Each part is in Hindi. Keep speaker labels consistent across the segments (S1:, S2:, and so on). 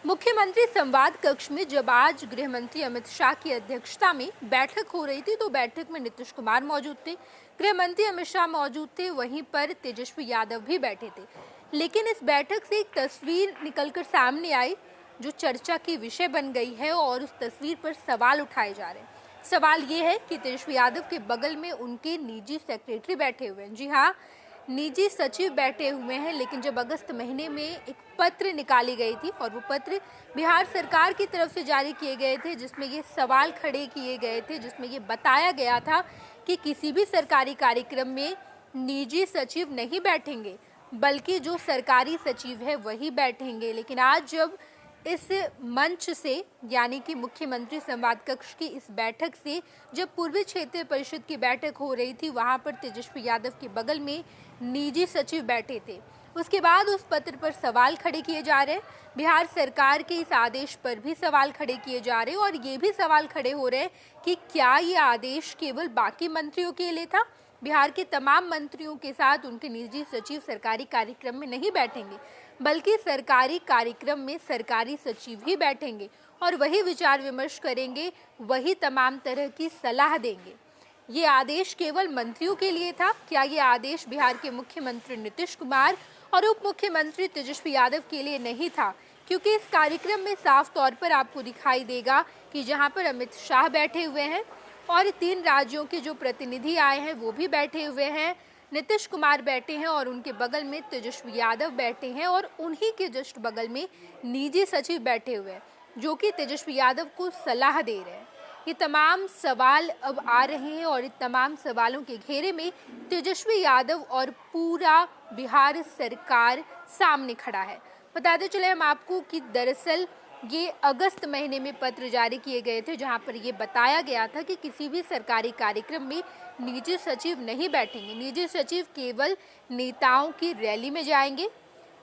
S1: मुख्यमंत्री संवाद कक्ष में जब आज गृह मंत्री अमित शाह की अध्यक्षता में बैठक हो रही थी तो बैठक में नीतीश कुमार मौजूद थे, गृह मंत्री अमित शाह मौजूद थे, वहीं पर तेजस्वी यादव भी बैठे थे। लेकिन इस बैठक से एक तस्वीर निकलकर सामने आई जो चर्चा की विषय बन गई है और उस तस्वीर पर सवाल उठाए जा रहे हैं। सवाल ये है कि तेजस्वी यादव के बगल में उनके निजी सेक्रेटरी बैठे हुए हैं। जी हाँ, निजी सचिव बैठे हुए हैं। लेकिन जब अगस्त महीने में एक पत्र निकाली गई थी और वो पत्र बिहार सरकार की तरफ से जारी किए गए थे, जिसमें ये सवाल खड़े किए गए थे, जिसमें ये बताया गया था कि किसी भी सरकारी कार्यक्रम में निजी सचिव नहीं बैठेंगे, बल्कि जो सरकारी सचिव है वही बैठेंगे। लेकिन आज जब इस मंच से यानी कि मुख्यमंत्री संवाद कक्ष की इस बैठक से जब पूर्वी क्षेत्रीय परिषद की बैठक हो रही थी, वहां पर तेजस्वी यादव के बगल में निजी सचिव बैठे थे। उसके बाद उस पत्र पर सवाल खड़े किए जा रहे हैं, बिहार सरकार के इस आदेश पर भी सवाल खड़े किए जा रहे हैं और ये भी सवाल खड़े हो रहे हैं कि क्या ये आदेश केवल बाकी मंत्रियों के लिए था। बिहार के तमाम मंत्रियों के साथ उनके निजी सचिव सरकारी कार्यक्रम में नहीं बैठेंगे, बल्कि सरकारी कार्यक्रम में सरकारी सचिव ही बैठेंगे और वही विचार विमर्श करेंगे, वही तमाम तरह की सलाह देंगे। ये आदेश केवल मंत्रियों के लिए था? क्या ये आदेश बिहार के मुख्यमंत्री नीतीश कुमार और उप मुख्यमंत्री तेजस्वी यादव के लिए नहीं था? क्योंकि इस कार्यक्रम में साफ तौर पर आपको दिखाई देगा कि जहां पर अमित शाह बैठे हुए हैं और 3 राज्यों के जो प्रतिनिधि आए हैं वो भी बैठे हुए हैं, नीतीश कुमार बैठे हैं और उनके बगल में तेजस्वी यादव बैठे हैं और उन्हीं के जस्ट बगल में निजी सचिव बैठे हुए हैं जो कि तेजस्वी यादव को सलाह दे रहे हैं। ये तमाम सवाल अब आ रहे हैं और इन तमाम सवालों के घेरे में तेजस्वी यादव और पूरा बिहार सरकार सामने खड़ा है। बताते चले हम आपको कि दरअसल ये अगस्त महीने में पत्र जारी किए गए थे जहां पर ये बताया गया था कि किसी भी सरकारी कार्यक्रम में निजी सचिव नहीं बैठेंगे। निजी सचिव केवल नेताओं की रैली में जाएंगे।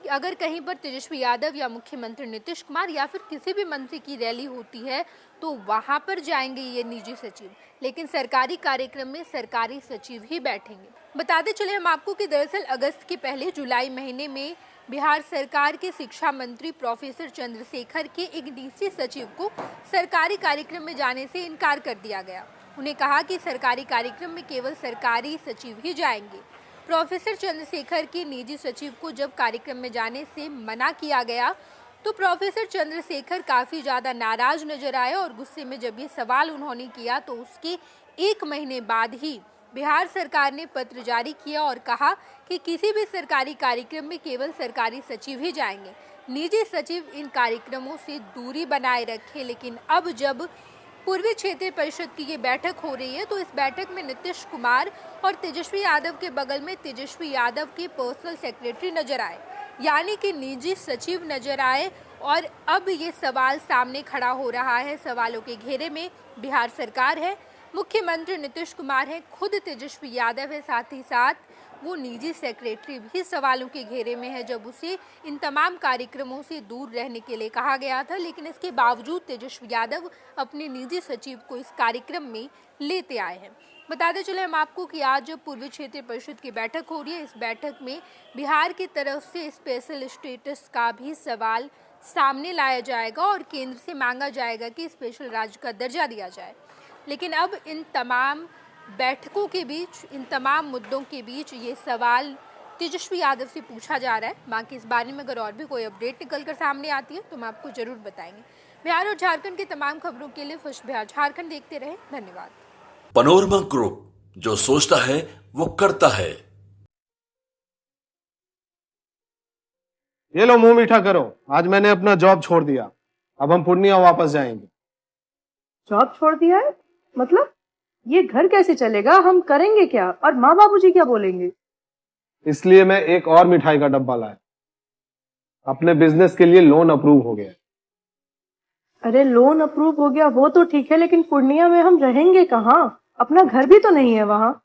S1: अगर कहीं पर तेजस्वी यादव या मुख्यमंत्री नीतीश कुमार या फिर किसी भी मंत्री की रैली होती है तो वहां पर जाएंगे ये निजी सचिव, लेकिन सरकारी कार्यक्रम में सरकारी सचिव ही बैठेंगे। बताते चले हम आपको कि दरअसल अगस्त के पहले जुलाई महीने में बिहार सरकार के शिक्षा मंत्री प्रोफेसर चंद्रशेखर के एक निजी सचिव को सरकारी कार्यक्रम में जाने से इनकार कर दिया गया। उन्हें कहा कि सरकारी कार्यक्रम में केवल सरकारी सचिव ही जाएंगे। प्रोफेसर चंद्रशेखर के निजी सचिव को जब कार्यक्रम में जाने से मना किया गया तो प्रोफेसर चंद्रशेखर काफ़ी ज़्यादा नाराज नजर आए और गुस्से में जब ये सवाल उन्होंने किया तो उसके 1 महीने बाद ही बिहार सरकार ने पत्र जारी किया और कहा कि किसी भी सरकारी कार्यक्रम में केवल सरकारी सचिव ही जाएंगे, निजी सचिव इन कार्यक्रमों से दूरी बनाए रखें। लेकिन अब जब पूर्वी क्षेत्रीय परिषद की ये बैठक हो रही है तो इस बैठक में नीतीश कुमार और तेजस्वी यादव के बगल में तेजस्वी यादव के पर्सनल सेक्रेटरी नजर आए, यानी कि निजी सचिव नजर आए। और अब ये सवाल सामने खड़ा हो रहा है। सवालों के घेरे में बिहार सरकार है, मुख्यमंत्री नीतीश कुमार है, खुद तेजस्वी यादव है, साथ ही साथ वो निजी सेक्रेटरी भी सवालों के घेरे में है जब उसे इन तमाम कार्यक्रमों से दूर रहने के लिए कहा गया था। लेकिन इसके बावजूद तेजस्वी यादव अपने निजी सचिव को इस कार्यक्रम में लेते आए हैं। बताते चले हम आपको कि आज जब पूर्वी क्षेत्रीय परिषद की बैठक हो रही है, इस बैठक में बिहार की तरफ से स्पेशल स्टेटस का भी सवाल सामने लाया जाएगा और केंद्र से मांगा जाएगा कि स्पेशल राज्य का दर्जा दिया जाए। लेकिन अब इन तमाम बैठकों के बीच, इन तमाम मुद्दों के बीच ये सवाल तेजस्वी यादव से पूछा जा रहा है। बाकी इस बारे में अगर और भी कोई अपडेट निकल कर सामने आती है तो हम आपको जरूर बताएंगे। बिहार और झारखंड की तमाम खबरों के लिए खुश बिहार झारखंड देखते रहे। धन्यवाद।
S2: पैनोरमा ग्रुप, जो सोचता है वो करता है।
S3: ये लो मुंह मीठा करो, आज मैंने अपना जॉब छोड़ दिया, अब हम पूर्णिया वापस जाएंगे।
S4: जॉब छोड़ दिया है? मतलब ये घर कैसे चलेगा? हम करेंगे क्या? और माँ बाबूजी क्या बोलेंगे?
S3: इसलिए मैं एक और मिठाई का डब्बा लाया। अपने बिजनेस के लिए लोन अप्रूव हो गया।
S4: अरे लोन अप्रूव हो गया वो तो ठीक है, लेकिन पूर्णिया में हम रहेंगे कहाँ? अपना घर भी तो नहीं है वहाँ।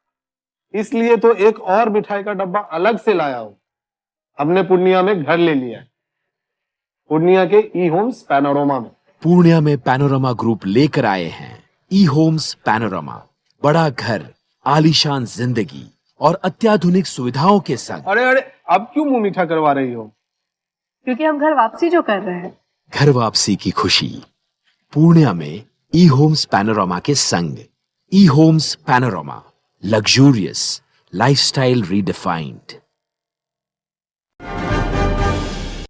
S3: इसलिए तो एक और मिठाई का डब्बा अलग से लाया हूँ। हमने पूर्णिया में घर ले लिया है, पूर्णिया के ई होम्स पैनोरमा में।
S5: पूर्णिया में पैनोरमा ग्रुप लेकर आए हैं ई होम्स पैनोरमा। बड़ा घर, आलीशान जिंदगी और अत्याधुनिक सुविधाओं के संग।
S3: अरे अरे, अब क्यों मुंह मीठा करवा रही हो?
S4: क्योंकि हम घर वापसी जो कर रहे हैं।
S5: घर वापसी की खुशी पूर्णिया में ई होम्स पैनोरामा के संग। E homes panorama, luxurious lifestyle redefined.